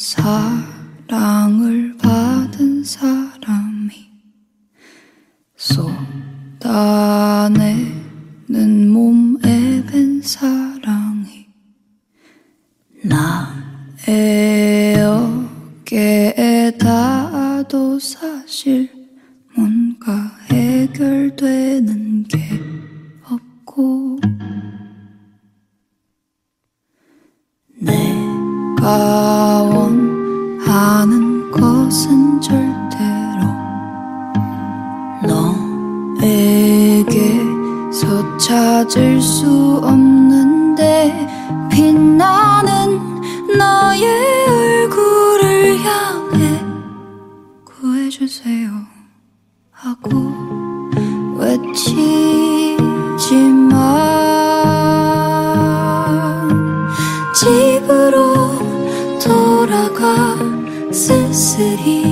사랑을 받은 사람이 쏟아내는 몸에 밴 사랑이 나의 어깨에 닿아도 사실 뭔가 해결되는 게 없고 내가 원하는 것은 절대로 너에게서 찾을 수 없는데 빛나는 너의 얼굴을 향해 구해주세요 하고 외치지만 집으로 돌아가 쓸쓸히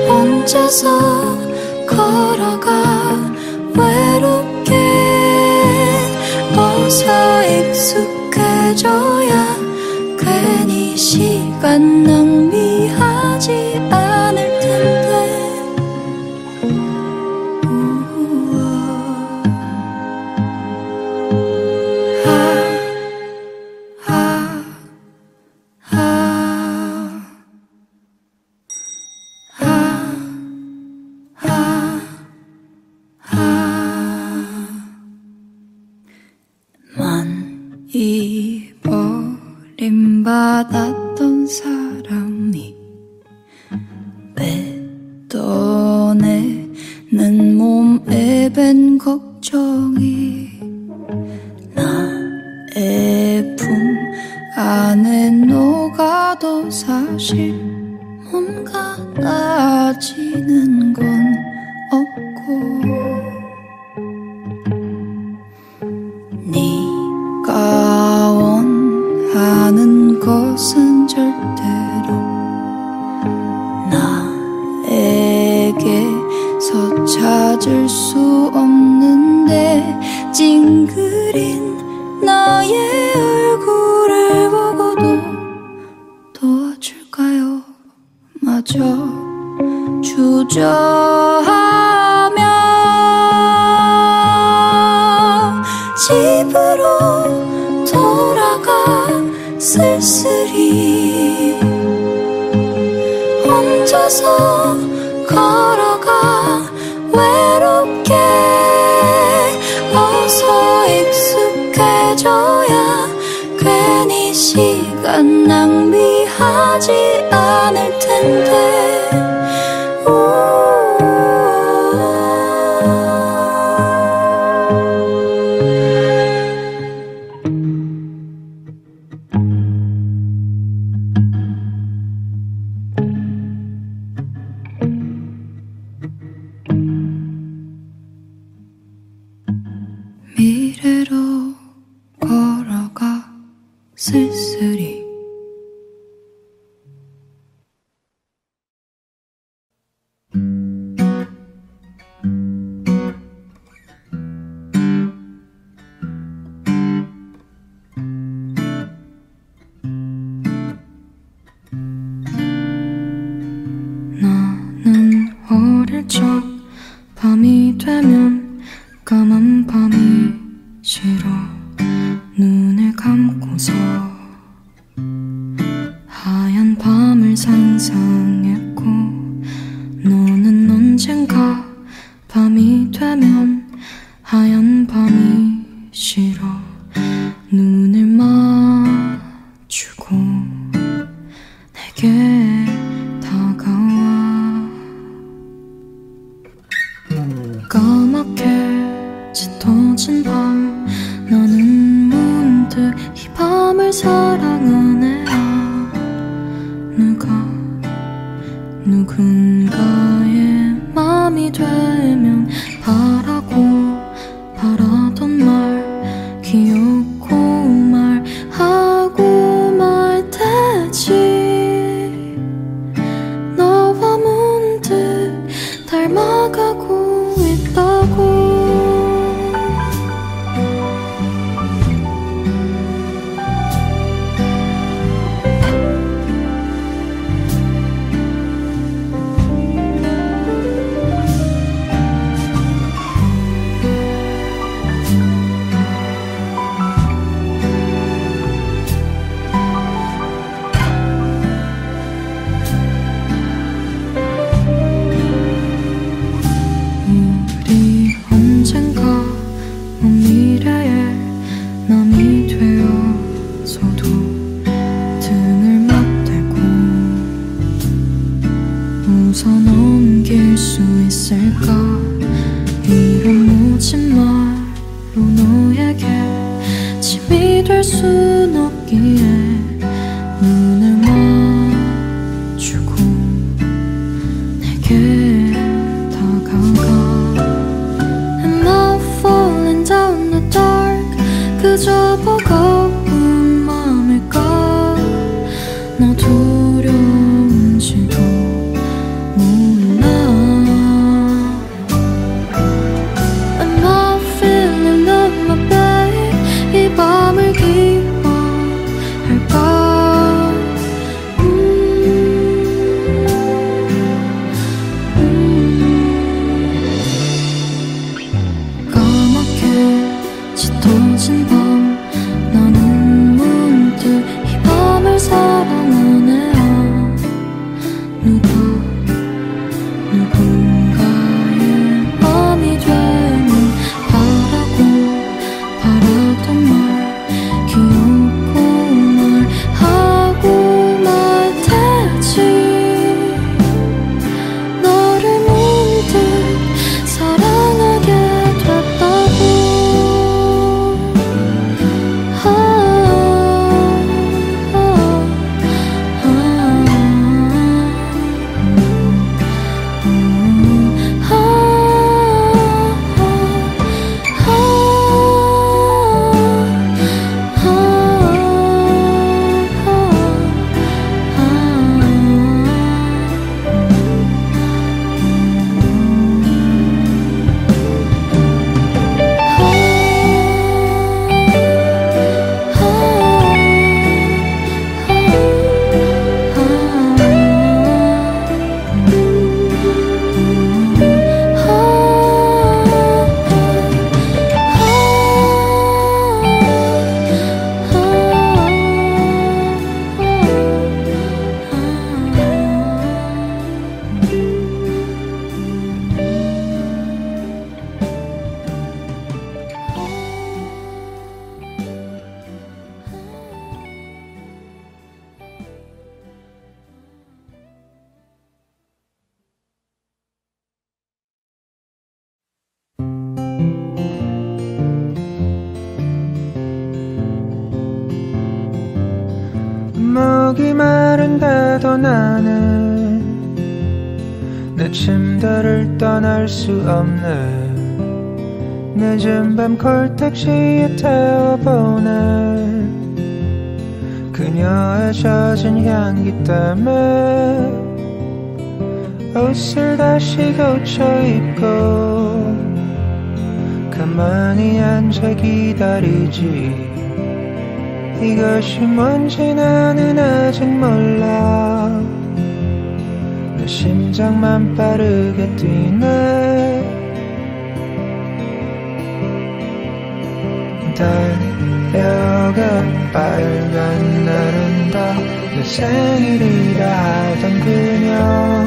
혼자서 걸어가 외롭게 어서 익숙해져야 괜히 시간 낭비하지 않을 텐데 이 버림받았던 사람이 뱉어내는 몸에 밴 걱정이 나의 품 안에 녹아도 사실 뭔가 나아지는 건 없고 네가 원하는 것은 절대로 나에게서 찾을 수 없는데 찡그린 나의 얼굴을 보고도 도와줄까요? 마저 주저하며 집으로 돌아가 쓸쓸히 혼자서 걸어가 외롭게 어서 익숙해져야 괜히 시간 낭비하지 않을 텐데 미래로 걸어가 쓸쓸히 나는 어릴 적 밤이 되면 까만 밤이 싫어 눈을 감고서 하얀 밤을 상상했고 너는 언젠가 밤이 되면 하얀 밤이 싫어 눈을 마주고 내게 다가와 까맣게 짙어진 밤 나는 문득 이 밤을 순 없기에 눈을 맞추고 내게 다가가. Am I falling down the dark? 그저 버거운 맘일까? 너 두려운지도 몰라. Am I feeling love, my babe? 이 밤을 기뻐할까? 까맣게 짙어진 밤, 나는 문득 이 밤을 사랑한 애야. 누군가의 맘이 되면 바라던 말 기억고 말하고 말 테지. 너를 문득 사랑하게 됐다고. 목이 마른데도 나는 내 침대를 떠날 수 없네. 늦은 밤 콜택시에 태워보내. 그녀의 젖은 향기 때문에 옷을 다시 고쳐 입고 가만히 앉아 기다리지. 이것이 뭔지 나는 아직 몰라. 내 심장만 빠르게 뛰네. 달려가 빨간 날은 다 내 생일이라 하던 그녀.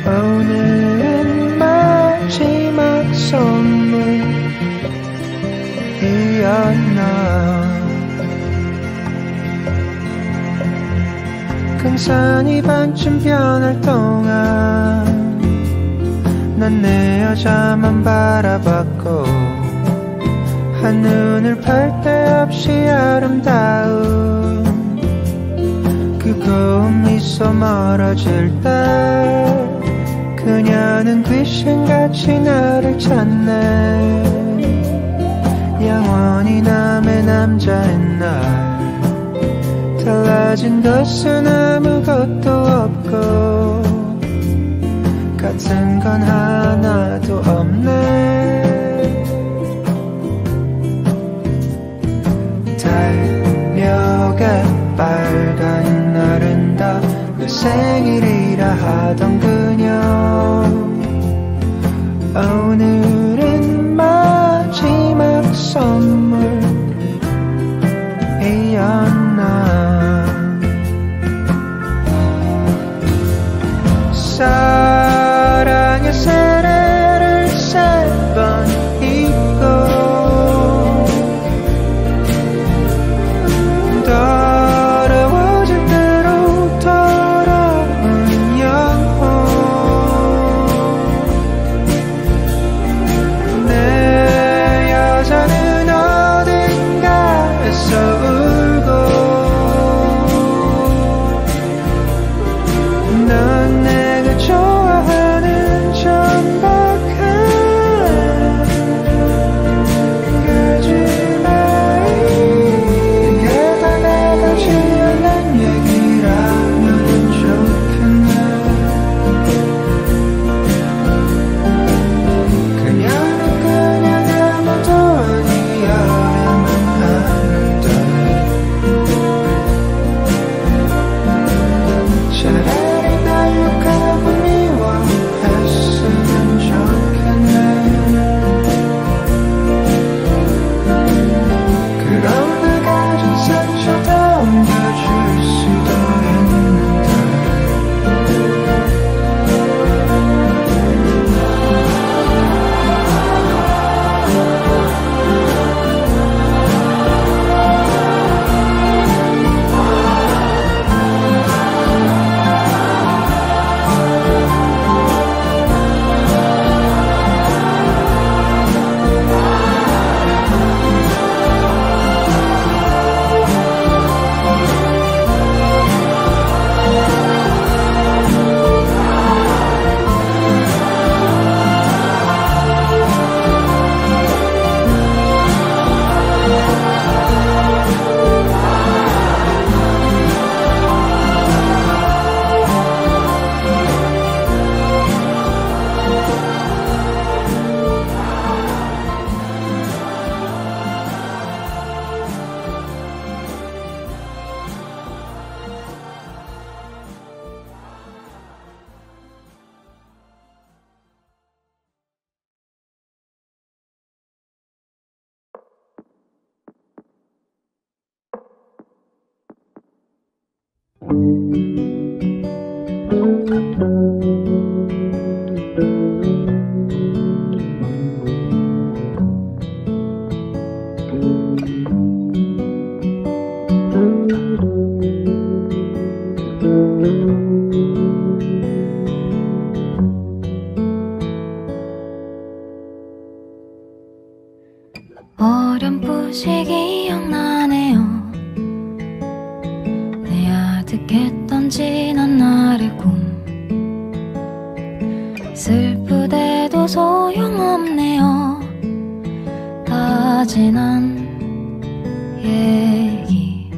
오늘은 마지막 선물이었나. 강산이 반쯤 변할 동안 난 내 여자만 바라봤고 한눈을 팔 데 없이 아름다운 그 고운 미소 멀어질 때 그녀는 귀신같이 나를 찾네. 영원히 남의 남자인 날 달라진 것은 아무것도 없고 같은 건 하나도 없네. 달려가 빨간 날은 다 내 생일이라 하던 그녀. 오늘은 마지막 선물이었나. 사랑의 세례를 3번 입고 더러워질 대로 더러운 영혼. 내 여자는 애써 울고 넌 내가 좋아하는 천박한 거짓말 이게 다 내가 지어낸 얘기라면 좋겠네 그녀는 그냥 아무도 아니야만 하는데 차라리 날 욕하고 미워했으면 좋겠네 그럼 내 가진 상처도 옮겨줄 수도 있는데 어렴풋이 기억나네요. 내 아득했던 지난 날의 꿈 슬프대도 소용없네요. 다 지난 얘기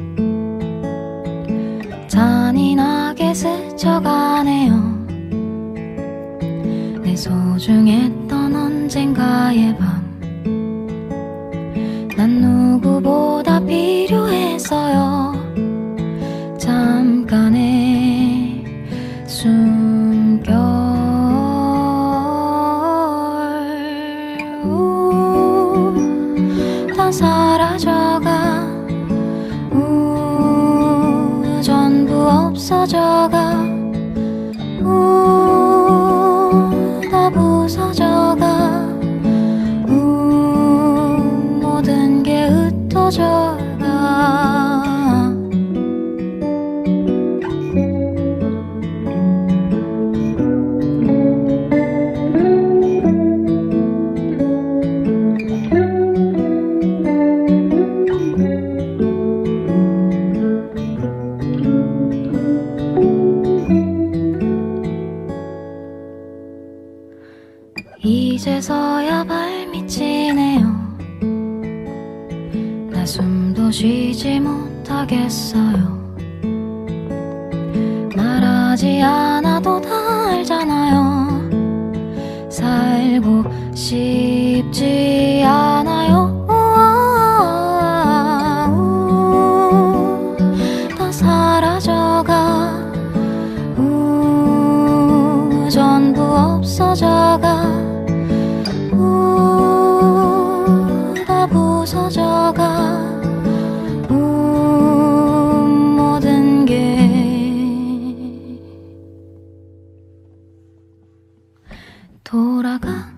잔인하게 스쳐가네요. 내 소중했던 언젠가의 밤 난 누구보다 필요했어요. 잠깐의 숨결 다 사라져가 전부 없어져가 다 부서져가 모든 게 흩어져가 이제서야 발밑이네요. 나 숨도 쉬지 못하겠어요. 말하지 않아도 다 알잖아요. 살고 싶지 않아요. 다 사라져가 전부 없어져가 다 부서져가 모든 게 돌아가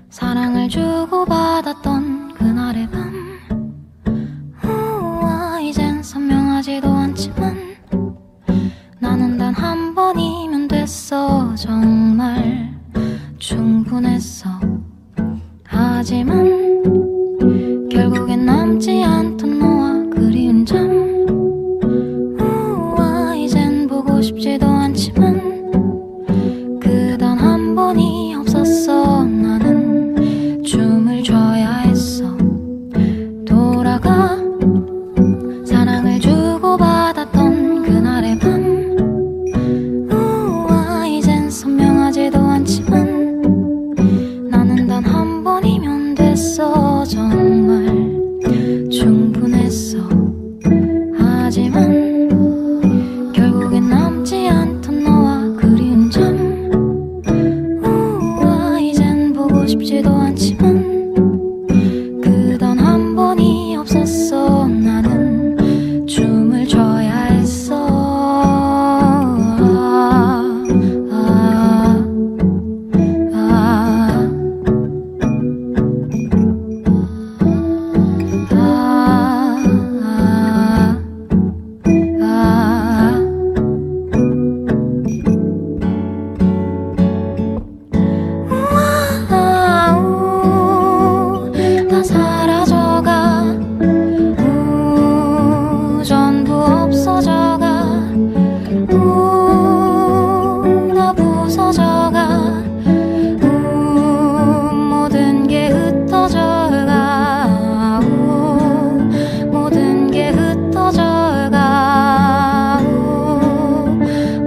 사랑을 주고받아 돌아가 사랑을 주고받았던 그날의 밤 우와 이젠 선명하지도 않지만 나는 단 한 번이면 됐어 정말 충분했어 하지만 결국엔 남지 않던 너와 그리운 잠 우와 이젠 보고 싶지도 않지만 그 단 한 번이 없었어 나는 춤을 춰야 했어 다 사라져가 전부 없어져가 다 부서져가 모든 게 흩어져가 모든 게 흩어져가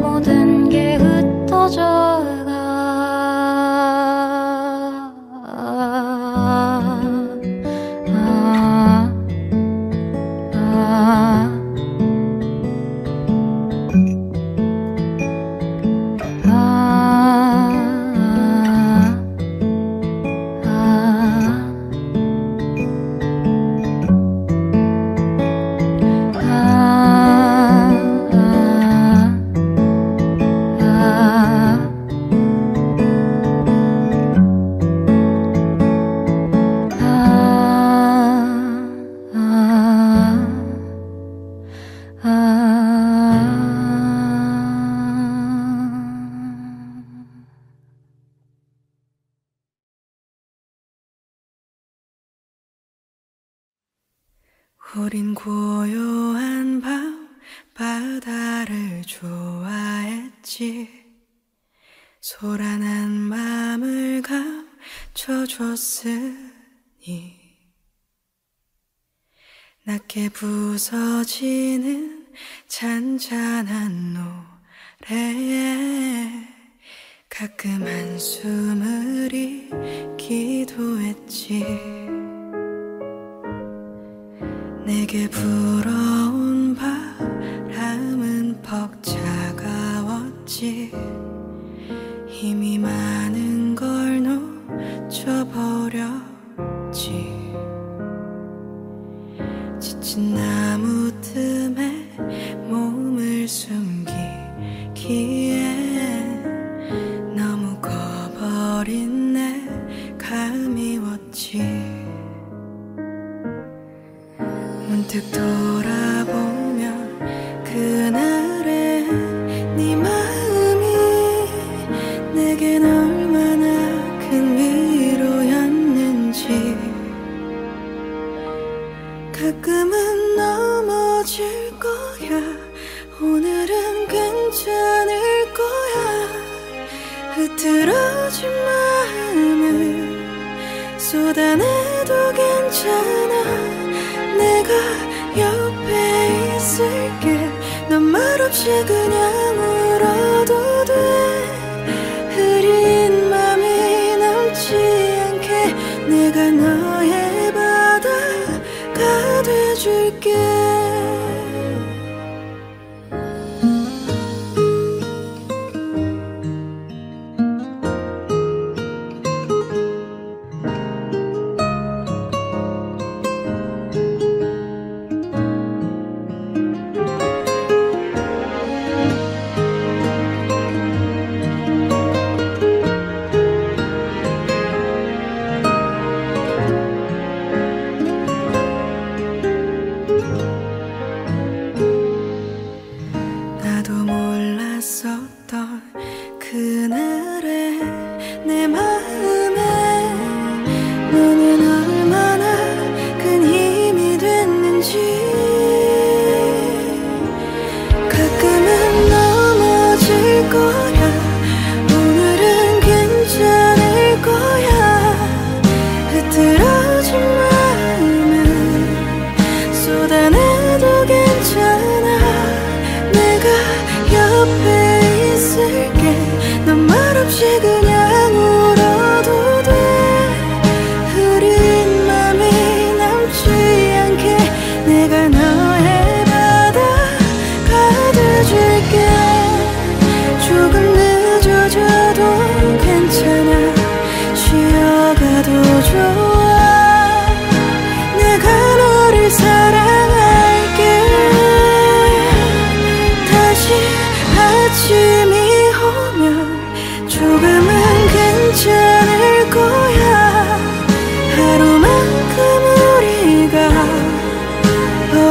모든 게 흩어져가 우린 고요한 밤 바다를 좋아했지 소란한 맘을 감춰줬으니 낮게 부서지는 잔잔한 노래에 가끔 한숨을 잃기도 했지 내게 불어온 바람은 퍽 차가웠지 힘이 많은 걸 놓쳐버렸지 지친 나무 틈에 몸을 숨기기엔 너무 커버린 내가 미웠지 문득 돌아보면 그날의 네 마음이 내겐 얼마나 큰 위로였는지 가끔은 넘어질 거야 오늘은 괜찮을 거야 흐트러진 마음을 쏟아내도 괜찮아 내가 옆에 있을게 넌 말없이 그냥 울어도 돼 흐린 맘이 남지 않게 내가 너의 바다가 돼줄게 흐트러진 마음을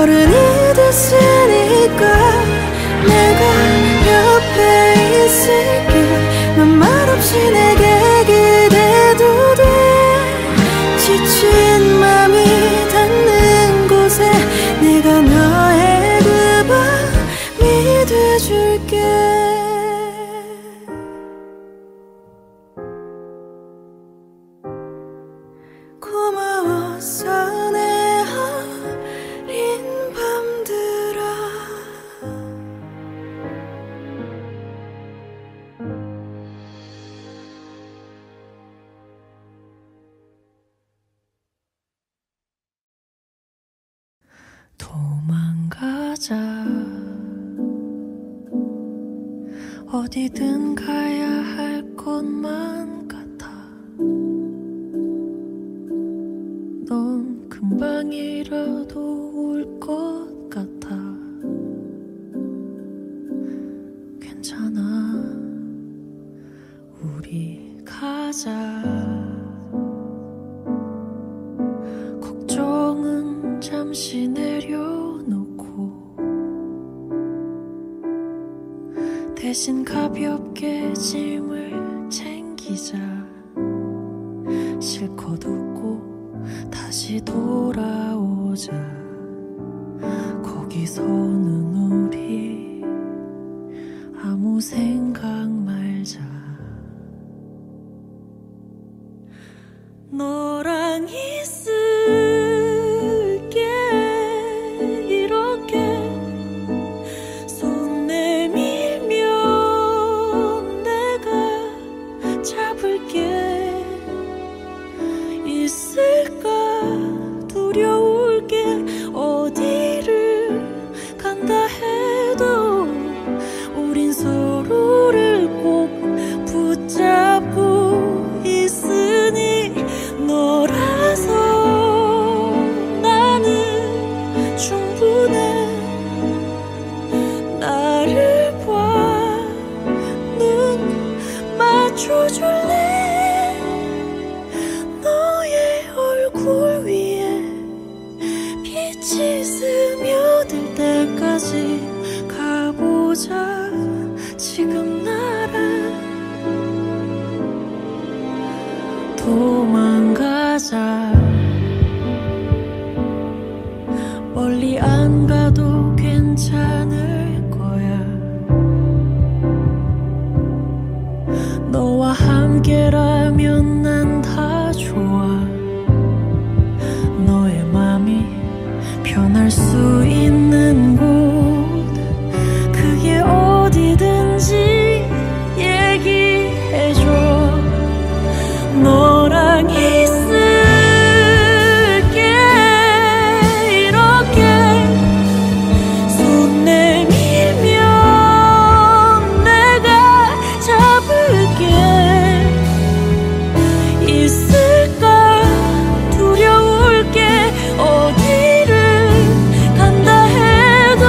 어른이 됐으니까 내가 옆에 있을게. 넌 말없이 내게 기대도 돼. 지친 맘이 닿는 곳에 내가 너의 그 밤이 돼줄게. 고마웠어 내 어린 밤들아. 도망가자. 어디든 가야 할 것만 같아. 넌 금방이라도 올 것 같아. 괜찮아, 우리 가자. 걱정은 잠시 내려놓고 대신 가볍게 짐을 챙기자. 실컷 웃고 다시 돌아오자. 거기서는 우리 아무 생각 말자. 너랑 있을게. 이렇게 손 내밀면 내가 잡을게. 있을까 두려울 게. 어디를 간다 해도 우린 서로를 꼭 붙잡고 있으니. 너라서 나는 충분해. 나를 봐, 눈 맞춰줄래. 너의 얼굴 위에 빛이 스며들 때까지 가보자. 지금 나랑 도망가자. 멀리 안 가도 괜찮을 거야. 너와 함께라면 난 다 좋아. 너의 맘이 변할 수 있는 곳, 그게 어디든지 얘기해줘. 너랑 있을게. 이렇게 손 내밀면 내가 잡을게. 있을까 두려울 게. 어디를 간다 해도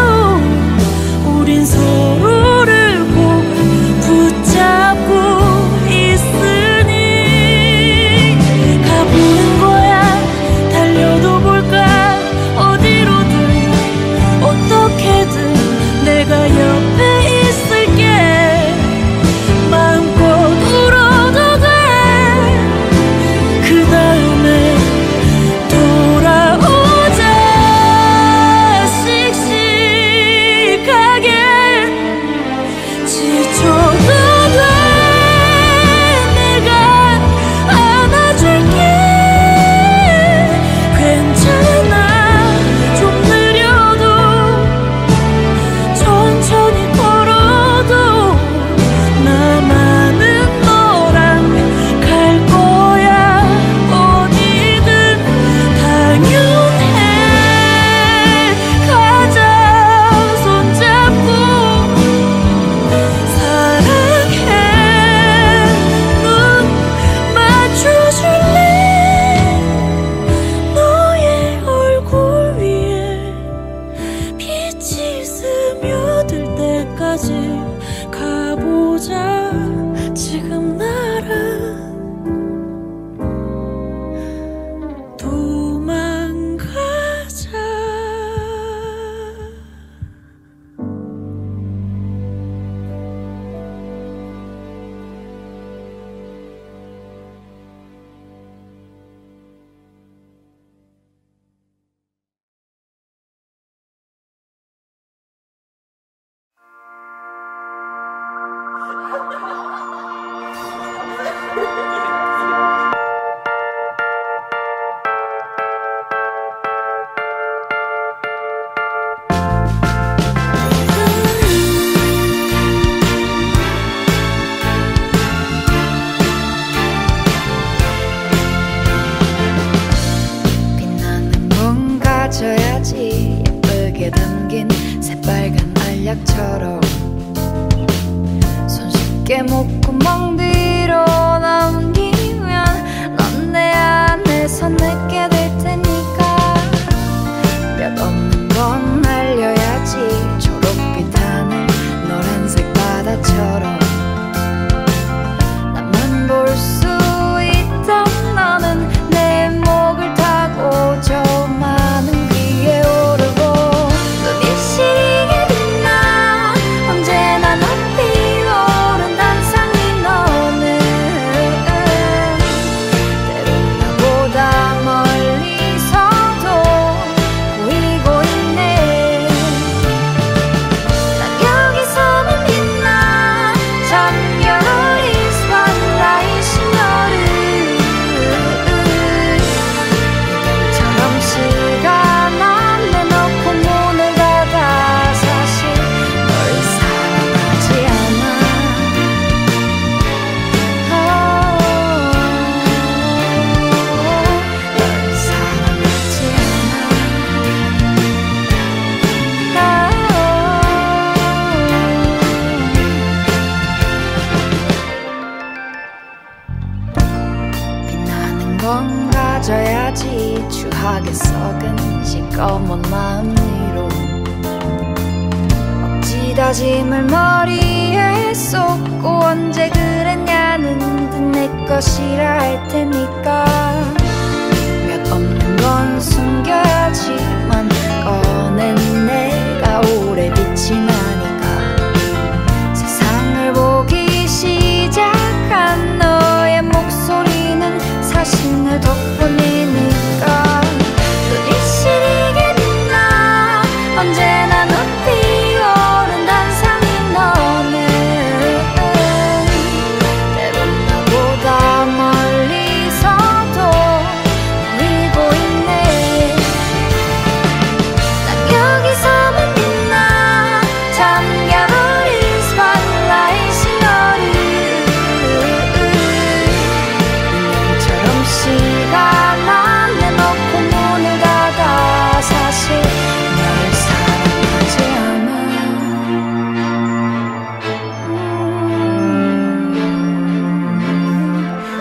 시작처럼 손쉽게 목구멍 뒤로 넘기면 넌 내 안에서 내게 될 테니까 몇 없는 건 알려야지 초록빛 하늘 노란색 바다처럼 나만 볼 수 있던 너는 내 목을 타고 저 많은 위에 오르고 눈이 시리게 빛나 언제나 높이 오른 단상이 너는 때론 나보다 멀리서도 보이고 있네. 난 여기서만 빛나 잠겨버린 스팟라이트인 너를 처럼 시간 안에 넣고 문을 닫아 사실 널 사랑하지 않아. 널 사랑하지 않아. 빛나는 건 가져야지 추하게 썩은 시꺼먼 마음 위로 억지 다짐을 머리에 쏟고 언제 그랬냐는 듯 내 것이라 할 테니까 몇 없는 건 숨겨야지만 꺼낸 내가 오래 빛이 나니까 세상을 보기 시작한 너의 목소리는 사실 내 덕분이니까 눈이 시리게 빛나 언제나 높이 오른 단상인 너는 때론 나보다 멀리서도 보이고 있네. 난 여기서만 빛나 잠겨버린 스팟라이트인 너를 인형처럼 시간 안에 넣고 문을 닫아 사실 널 사랑하지 않아.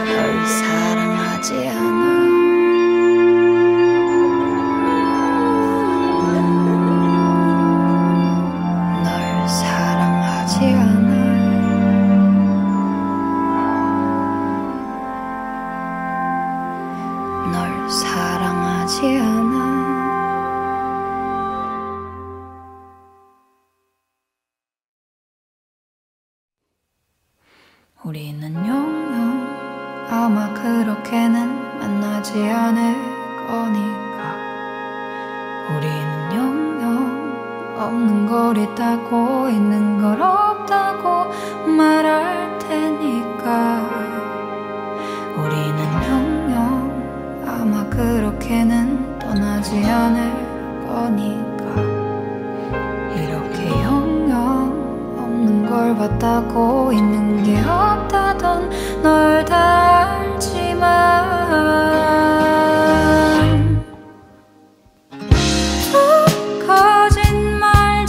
널 사랑하지 않아. 널 사랑하지 않아. 널 사랑하지 않아. 우리는 영영 아마 그렇게는 만나지 않을 거니까 우리는 영영 없는 걸 있다고 있는 걸 없다고 말할 테니까 우리는 영영 아마 그렇게는 떠나지 않을 거니까 이렇게 영영 없는 걸 봤다고 있는 게 없다던 널 다 알지만 또 거짓말쟁이가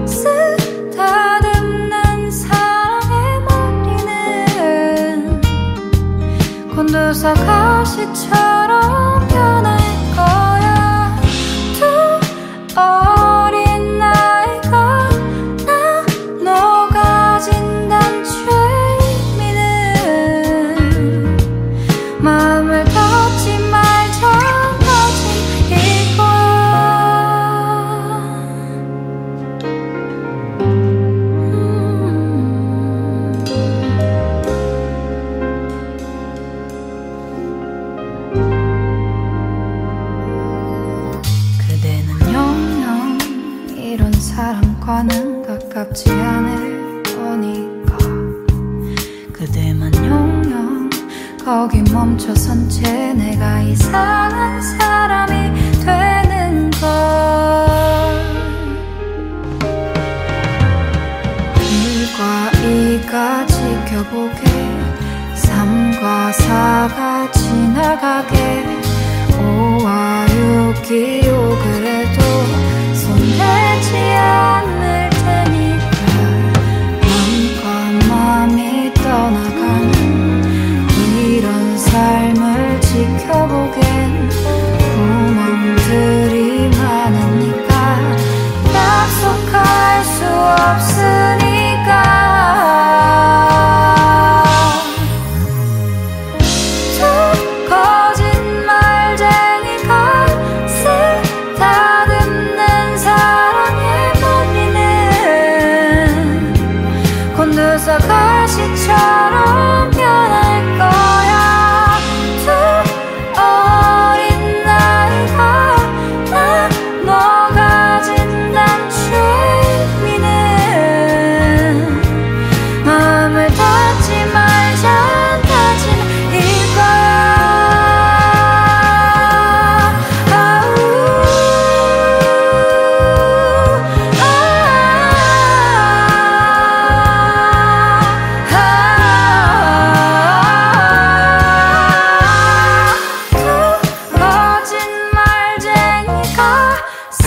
쓰다듬는 사랑의 머리는 곤두서 가시처럼 변할 거야. 또 어린 나이가 나 녹아진 단추의 의미는 마음을 닫지 말자 거짓일 거야. 그대는 영영 이런 사람과는 가깝지 않을 거니까 그대만 영영 거기 멈춰선 채 내가 이상한 사람이 되는 걸. 일과 이가 지켜보게 3과 4가 지나가게 5와 6이 오그래도 손대지 않는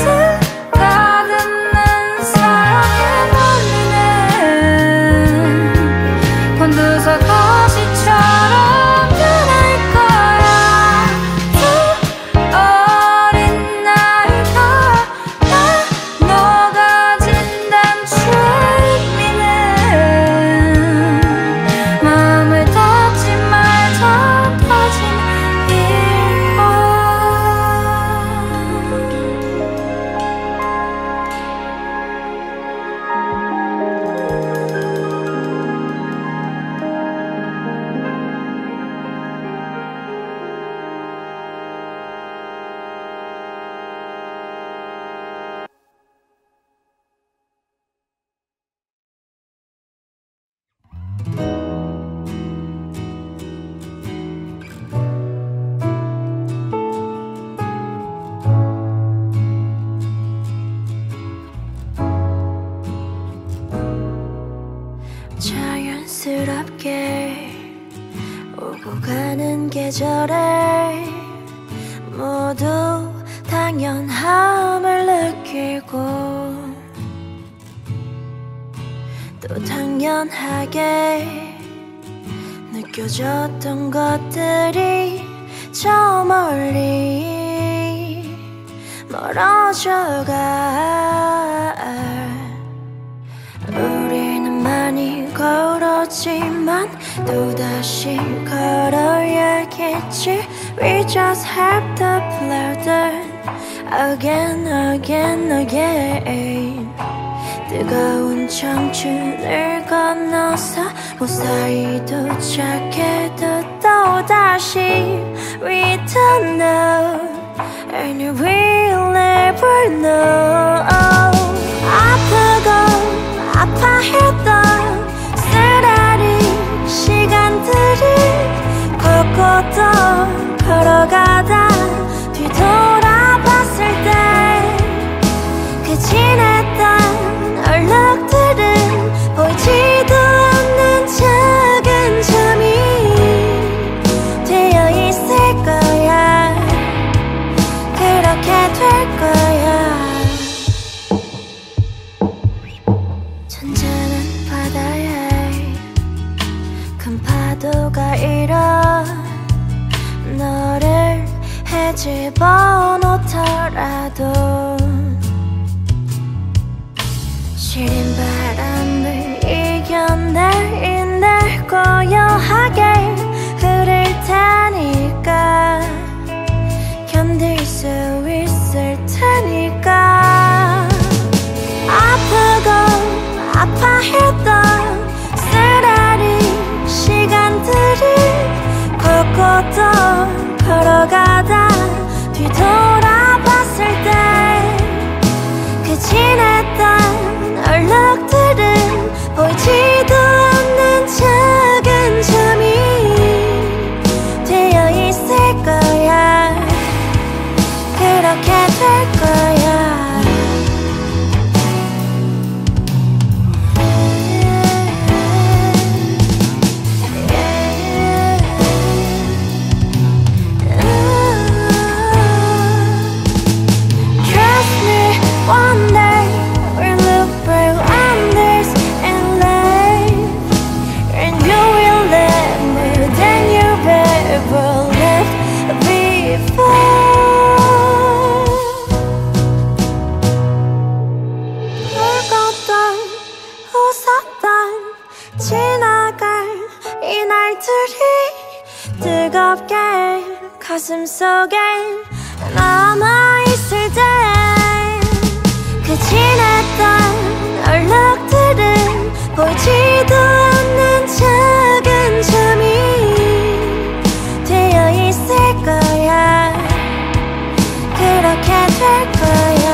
쓰다듬는 사랑에 놀리는 곤두서 가시처럼 변할 거야. 또 어린 나이가 나 녹아진 단추에 미는 마음을 닫지 말자 터진 이거. 자연스럽게 오고 가는 계절에 모두 당연함을 느끼고 또 당연하게 느껴졌던 것들이 저 멀리 멀어져가. 우리는 많이 걸었지만 또다시 걸어야겠지. We just have to play them again, again, again. 뜨거운 청춘을 건너서 무사히 도착해도 또다시 We don't know and we'll never know. 아프고 아파했던 쓰라린 시간들이 걷고 또 걸어가다 뒤돌아봤을 때 그 지냈던 얼룩들은 보이지도 않는 작은 점이 되어 있을 거야. 그렇게 될 거야. 잔잔한 바다에 큰 파도가 일어 너를 헤집어 놓더라도 시린 바람을 이겨낼 날 고요하게 흐를 테니까 견딜 수 있을 테니까. 아프고 아파했던 쓰라린 시간들이 걷고 또 걸어가다 뒤돌아봤을 때 그 지냈던 얼룩들은 보이지도 않는 작은 점이 되어 있을 거야. 그렇게 될 거야. One day we'll look back on this and laugh, and you will love more than you've ever loved before. 울었던 웃었던 지나갈 이 날들이 뜨겁게 가슴 속에 남아있을 때 그 지냈던 얼룩들은 보이지도 않는 작은 점이 되어 있을 거야. 그렇게 될 거야.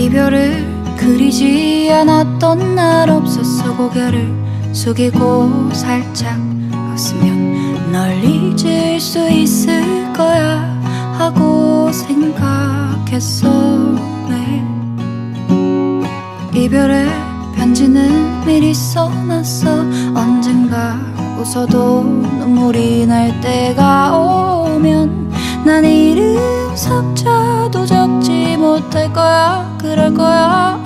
이별을 그리지 않았던 날 없었어. 고개를 숙이고 살짝 웃으면 널 잊을 수 있을 거야 하고 생각했어. 매일 이별의 편지는 미리 써놨어. 언젠가 웃어도 눈물이 날 때가 오면 난 이름 삭제도 적지 못할 거야. 그럴 거야.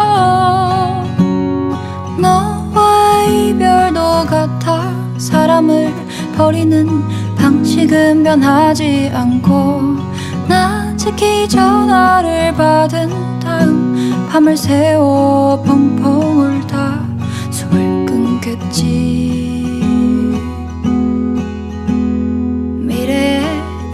너와 이별도 같아. 사람을 버리는 방식은 변하지 않고 나직히 전화를 받은 다음 밤을 새워 펑펑 울다 숨을 끊겠지. 미래의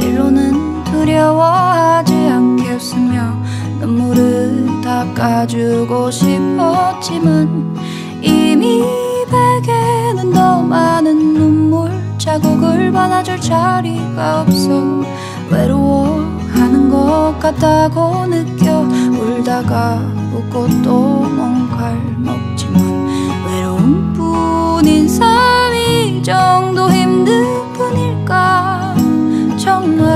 일로는 두려워하지 않게 웃으며 눈물을 닦아주고 싶었지만 이미 베개는 더 많은 눈물 자국을 받아줄 자리가 없어. 외로워하는 것 같다고 느껴. 울다가 웃고 또 뭔가를 먹지만 외로움뿐인 삶이 이 정도 힘든 뿐일까. 정말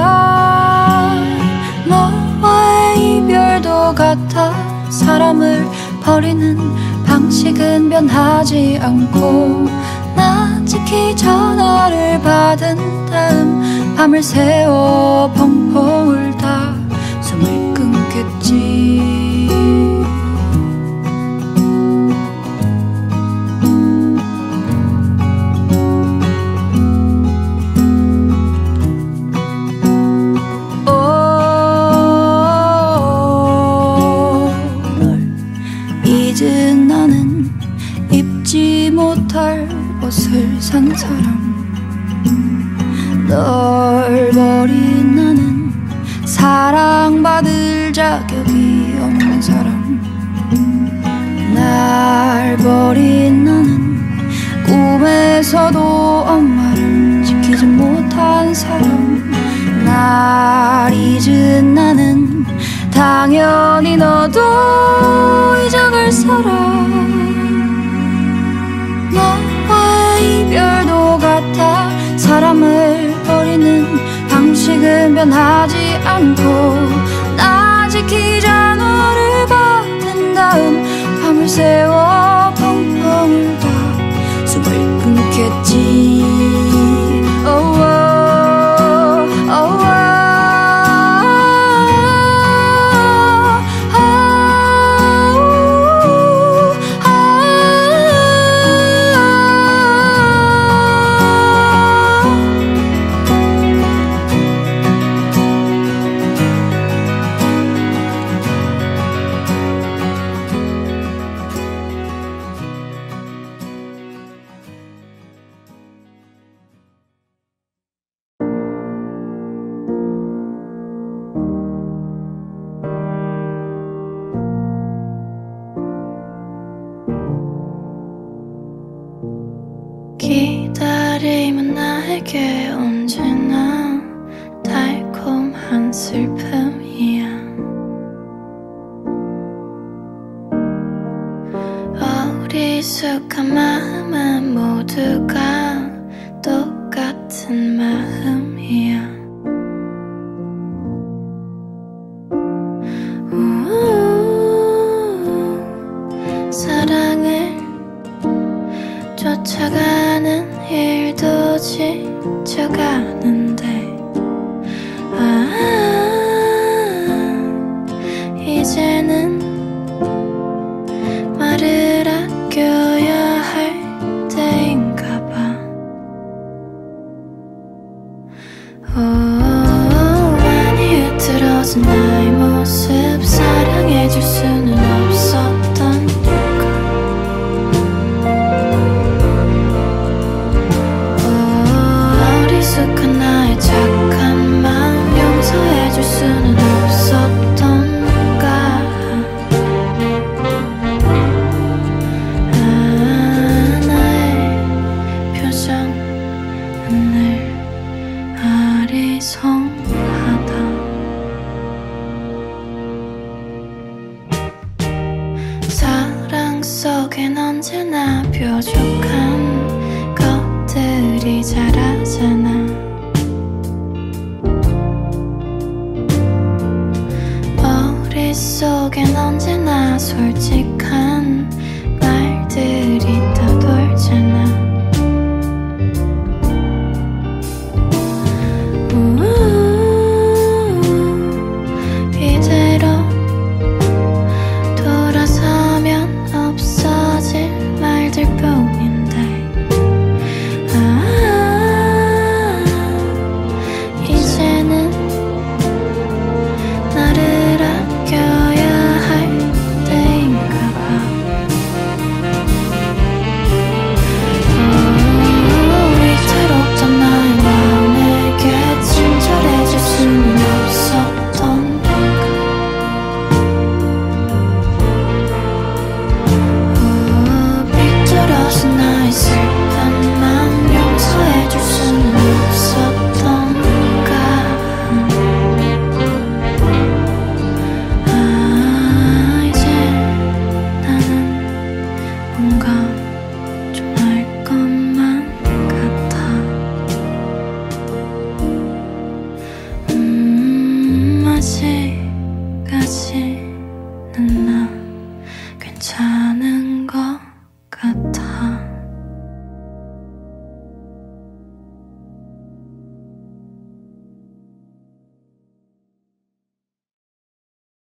너와의 이별도 같아. 사람을 버리는 방식은 변하지 않고 나직히 전화를 받은 다음 밤을 새워 펑펑 울다 숨을 끊겠지. 잊은 나는 입지 못할 옷을 산 사람. 널 버린 나는 사랑받을 자격이 없는 사람. 날 버린 나는 꿈에서도 엄마를 지키지 못한 사람. 날 잊은 나는 당연히 너도 잊어갈 사람. 너와의 이별도 같아. 사람을 버리는 방식은 변하지 않고 나직히 전화를 받은 다음 밤을 새워 펑펑 울다 숨을 끊겠지. oh, oh, oh, oh. 기다림은 나에게 언제나 달콤한 슬픔이야. 어리숙한 마음은 모두가 똑같은 마음이야. 사랑을 쫓아가는 일도 지쳐가는데 이제는 말을 아껴야 할 때인가 봐. 속엔 언제나 뾰족한 것들이 자라잖아. 머릿속엔 언제나 솔직한 말들이 떠돌잖아. 이대로 돌아서면 없어질 말들 뿐인데, 이제는 나를 아껴야 할 때인가 봐. 위태롭던 나의 마음에게 친절해질 수는 없었던 건가. 삐뚤어진 나의 슬픔만 용서해줄 수는 없었던가. 이제 나는 뭔가 좀 알 것만 같아. 아직까지는 나